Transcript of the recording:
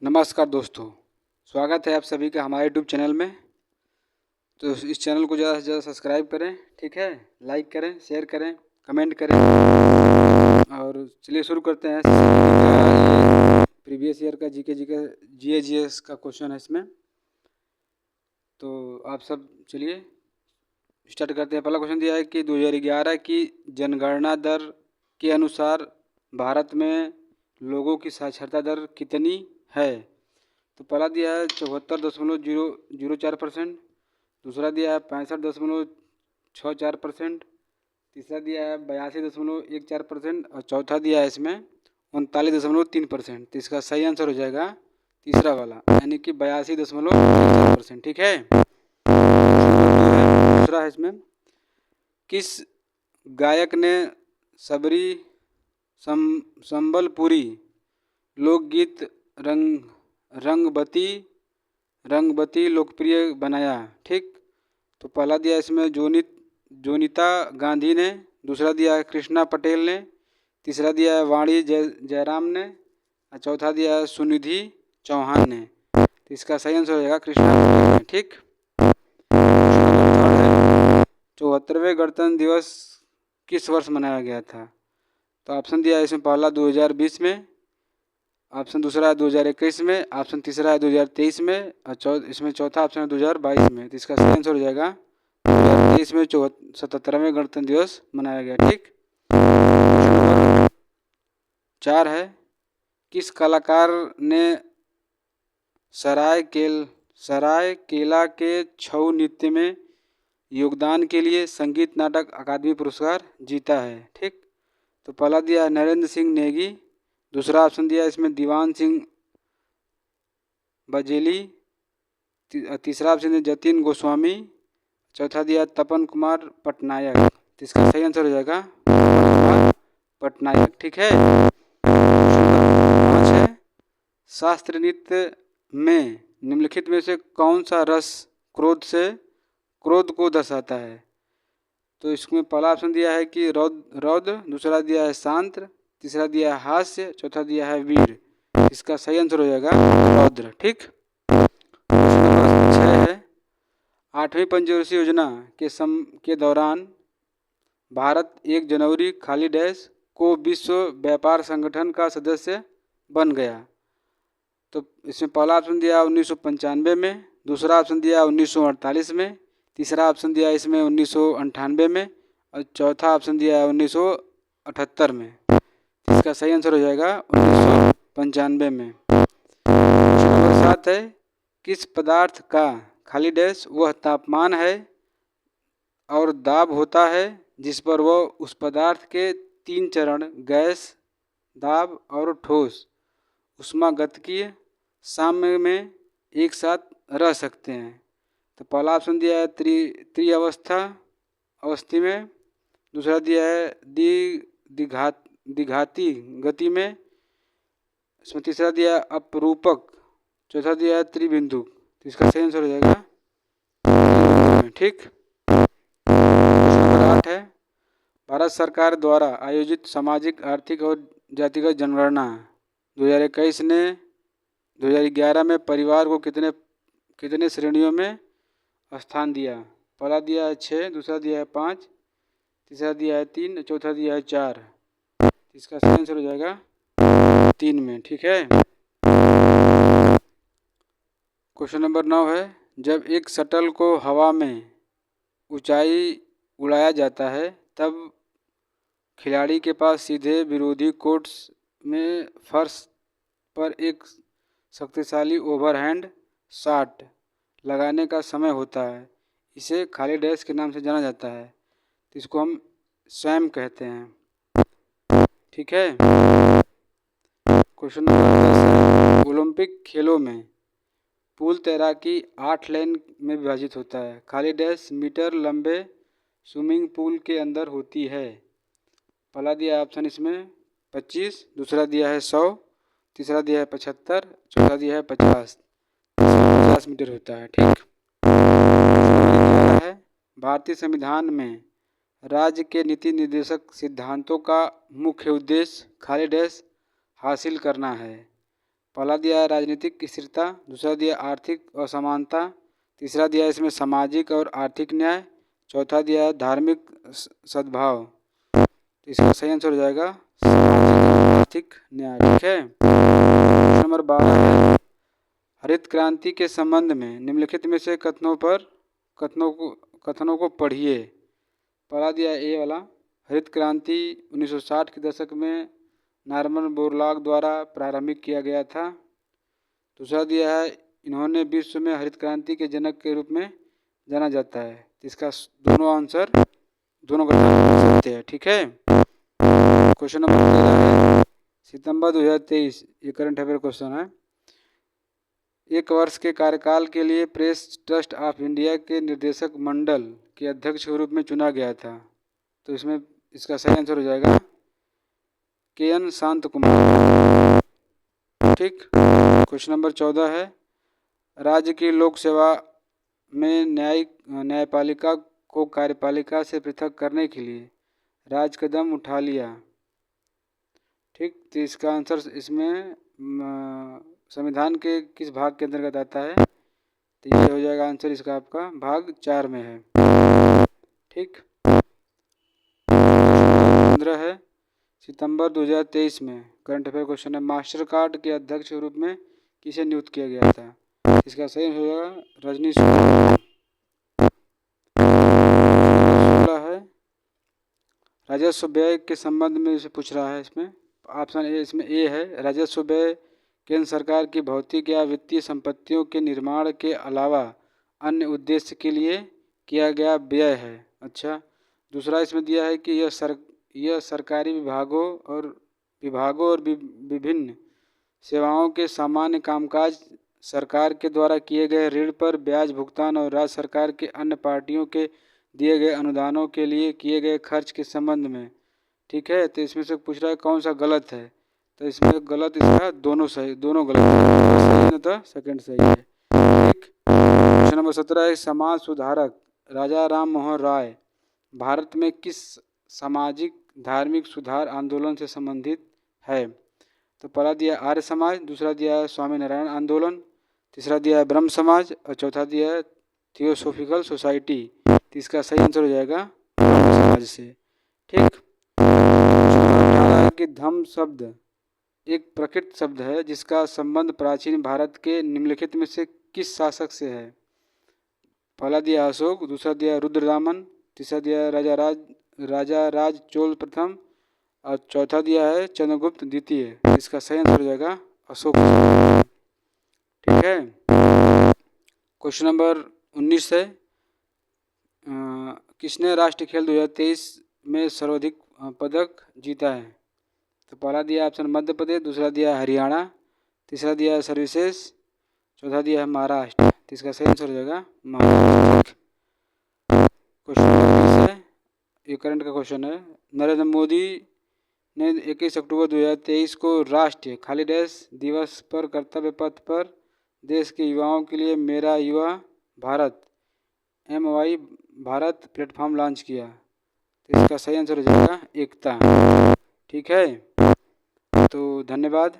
नमस्कार दोस्तों, स्वागत है आप सभी का हमारे यूट्यूब चैनल में। तो इस चैनल को ज़्यादा से ज़्यादा सब्सक्राइब करें, ठीक है, लाइक करें, शेयर करें, कमेंट करें। और चलिए शुरू करते हैं। ये प्रीवियस ईयर का जीएस का क्वेश्चन है इसमें। तो आप सब चलिए स्टार्ट करते हैं। पहला क्वेश्चन दिया है कि 2011 की जनगणना दर के अनुसार भारत में लोगों की साक्षरता दर कितनी है। तो पहला दिया है 74.004%, दूसरा दिया है 65.64%, तीसरा दिया है 82.14% और चौथा दिया है इसमें 39.3%। तो इसका सही आंसर हो जाएगा तीसरा वाला, यानी कि 82.14%। ठीक है। दूसरा है इसमें, किस गायक ने सबरी संबलपुरी लोकगीत रंगबती लोकप्रिय बनाया। ठीक। तो पहला दिया इसमें जोनीता गांधी ने, दूसरा दिया है कृष्णा पटेल ने, तीसरा दिया है वाणी जयराम ने और चौथा दिया है सुनिधि चौहान ने। तो इसका सही आंसर हो जाएगा कृष्णा पटेल ने। ठीक। 74वें गणतंत्र दिवस किस वर्ष मनाया गया था। तो ऑप्शन दिया है इसमें, पहला 2020 में, ऑप्शन दूसरा है 2021 में, ऑप्शन तीसरा है 2023 में और इसमें चौथा ऑप्शन है 2022 में। तो इसका सही आंसर हो जाएगा 2023 में 77वें गणतंत्र दिवस मनाया गया। ठीक। क्वेश्चन नंबर 4 है, किस कलाकार ने सरायकेला के छऊ नृत्य में योगदान के लिए संगीत नाटक अकादमी पुरस्कार जीता है। ठीक। तो पहला दिया है नरेंद्र सिंह नेगी, दूसरा ऑप्शन दिया है इसमें दीवान सिंह बजेली, तीसरा ऑप्शन है जतिन गोस्वामी, चौथा दिया तपन कुमार पटनायक। तो इसका सही आंसर हो जाएगा तपन कुमार पटनायक। ठीक है। 5 है, शास्त्रीय नृत्य में निम्नलिखित में से कौन सा रस क्रोध को दर्शाता है। तो इसमें पहला ऑप्शन दिया है कि रौद्र, दूसरा दिया है शांत, तीसरा दिया है हास्य, चौथा दिया है वीर। इसका सही आंसर हो जाएगा रौद्र। ठीक। क्वेश्चन नंबर 6 है, 8वीं पंचवर्षीय योजना के दौरान भारत 1 जनवरी खाली डैश को विश्व व्यापार संगठन का सदस्य बन गया। तो इसमें पहला ऑप्शन दिया 1995 में, दूसरा ऑप्शन दिया 1948 में, तीसरा ऑप्शन दिया इसमें 1998 में और चौथा ऑप्शन दिया है 1978 में। इसका सही आंसर हो जाएगा 1995 में। क्वेश्चन नंबर 7 है, किस पदार्थ का खाली डैश वह तापमान है और दाब होता है जिस पर वह उस पदार्थ के 3 चरण गैस, दाब और ठोस ऊष्मागतिकीय साम्य में एक साथ रह सकते हैं। तो पहला ऑप्शन दिया है अवस्थी में, दूसरा दिया है द्विघाती गति में, इसमें तीसरा दिया है अपरूपक, चौथा दिया है त्रिबिंदु। तो इसका सही आंसर हो जाएगा त्रिबिंदु में। ठीक। क्वेश्चन नंबर 8 है, भारत सरकार द्वारा आयोजित सामाजिक, आर्थिक और जातिगत जनगणना 2011 में परिवार को कितने श्रेणियों में स्थान दिया। पहला दिया है 6, दूसरा दिया है 5, तीसरा दिया है 3, चौथा दिया है 4। इसका सही आंसर हो जाएगा 3 में। ठीक है। क्वेश्चन नंबर 9 है, जब एक शटल को हवा में ऊंचाई उड़ाया जाता है तब खिलाड़ी के पास सीधे विरोधी कोर्ट में फर्श पर एक शक्तिशाली ओवरहैंड शॉट लगाने का समय होता है। इसे खाली डैश के नाम से जाना जाता है। तो इसको हम स्वैम कहते हैं। ठीक है। क्वेश्चन नंबर 10 है, ओलंपिक खेलों में पूल तैराकी 8 लेन में विभाजित होता है। खाली डैश मीटर लंबे स्विमिंग पूल के अंदर होती है। पहला दिया ऑप्शन इसमें 25, दूसरा दिया है 100, तीसरा दिया है 75, चौथा दिया है 50। 50 मीटर होता है। ठीक। है, भारतीय संविधान में राज्य के नीति निर्देशक सिद्धांतों का मुख्य उद्देश्य खाली डैश हासिल करना है। पहला दिया है राजनीतिक स्थिरता, दूसरा दिया आर्थिक असमानता, तीसरा दिया है इसमें सामाजिक और आर्थिक न्याय, चौथा दिया है धार्मिक सद्भाव। तो इसका सही आंसर हो जाएगा सामाजिक और आर्थिक न्याय। ठीक है। प्रश्न नंबर 12 है, हरित क्रांति के संबंध में निम्नलिखित में से कथनों को पढ़िए। पहला दिया है ए वाला, हरित क्रांति 1960 के दशक में नॉर्मन बोरलॉग द्वारा प्रारंभिक किया गया था। दूसरा दिया है इन्होंने विश्व में हरित क्रांति के जनक के रूप में जाना जाता है। इसका दोनों कथन सत्य है। ठीक है। क्वेश्चन नंबर 13 है, सितंबर 2023, ये करंट अफेयर क्वेश्चन है। एक वर्ष के कार्यकाल के लिए प्रेस ट्रस्ट ऑफ इंडिया के निर्देशक मंडल के अध्यक्ष के रूप में चुना गया था। तो इसमें इसका सही आंसर हो जाएगा के.एन. शांत कुमार। ठीक। क्वेश्चन नंबर 14 है, राज्य की लोक सेवा में न्यायपालिका को कार्यपालिका से पृथक करने के लिए राज्य कदम उठा लिया। ठीक। तो इसका आंसर इसमें संविधान के किस भाग के अंतर्गत आता है? तो ये हो जाएगा आंसर इसका आपका भाग 4 में है। ठीक। 15 है, सितंबर 2023 में करंट अफेयर क्वेश्चन है, मास्टर कार्ड के अध्यक्ष के रूप में किसे नियुक्त किया गया था? इसका सही हो जाएगा रजनीश कुमार। 16 है, राजस्व व्यय के संबंध में इसे पूछ रहा है। इसमें ऑप्शन ए, इसमें ए है, राजस्व व्यय केंद्र सरकार की भौतिक या वित्तीय संपत्तियों के निर्माण के अलावा अन्य उद्देश्य के लिए किया गया व्यय है। अच्छा। दूसरा इसमें दिया है कि यह सरकारी विभागों और विभिन्न सेवाओं के सामान्य कामकाज, सरकार के द्वारा किए गए ऋण पर ब्याज भुगतान और राज्य सरकार के अन्य पार्टियों के दिए गए अनुदानों के लिए किए गए खर्च के संबंध में। ठीक है। तो इसमें से पूछ रहा है कौन सा गलत है? तो इसमें गलत इसका दोनों गलत है। सही नहीं था, सेकंड सही है। ठीक। क्वेश्चन नंबर 17 है, समाज सुधारक राजा राम मोहन राय भारत में किस सामाजिक धार्मिक सुधार आंदोलन से संबंधित है? तो पहला दिया आर्य समाज, दूसरा दिया है स्वामी नारायण आंदोलन, तीसरा दिया है ब्रह्म समाज और चौथा दिया है थियोसॉफिकल सोसाइटी। तो इसका सही आंसर हो जाएगा ब्रह्म समाज से। ठीक। 18 कि धम्म शब्द एक प्रकृत शब्द है जिसका संबंध प्राचीन भारत के निम्नलिखित में से किस शासक से है? पहला दिया अशोक, दूसरा दिया रुद्रदामन, तीसरा दिया राजा राज चोल प्रथम और चौथा दिया है चंद्रगुप्त द्वितीय। इसका सही आंसर हो जाएगा अशोक। ठीक है। क्वेश्चन नंबर 19 है, किसने राष्ट्रीय खेल 2023 में सर्वाधिक पदक जीता है? तो पहला दिया ऑप्शन मध्य प्रदेश, दूसरा दिया हरियाणा, तीसरा दिया है सर्विसेज, चौथा दिया है महाराष्ट्र। तो इसका सही आंसर हो जाएगा महाराष्ट्र। क्वेश्चन नंबर 20 है, ये करंट का क्वेश्चन है, नरेंद्र मोदी ने 21 अक्टूबर 2023 को राष्ट्रीय खाली डैश दिवस पर कर्तव्य पथ पर देश के युवाओं के लिए मेरा युवा Bharat MY Bharat platform launch किया। तो इसका सही आंसर हो जाएगा एकता। ठीक है। तो धन्यवाद।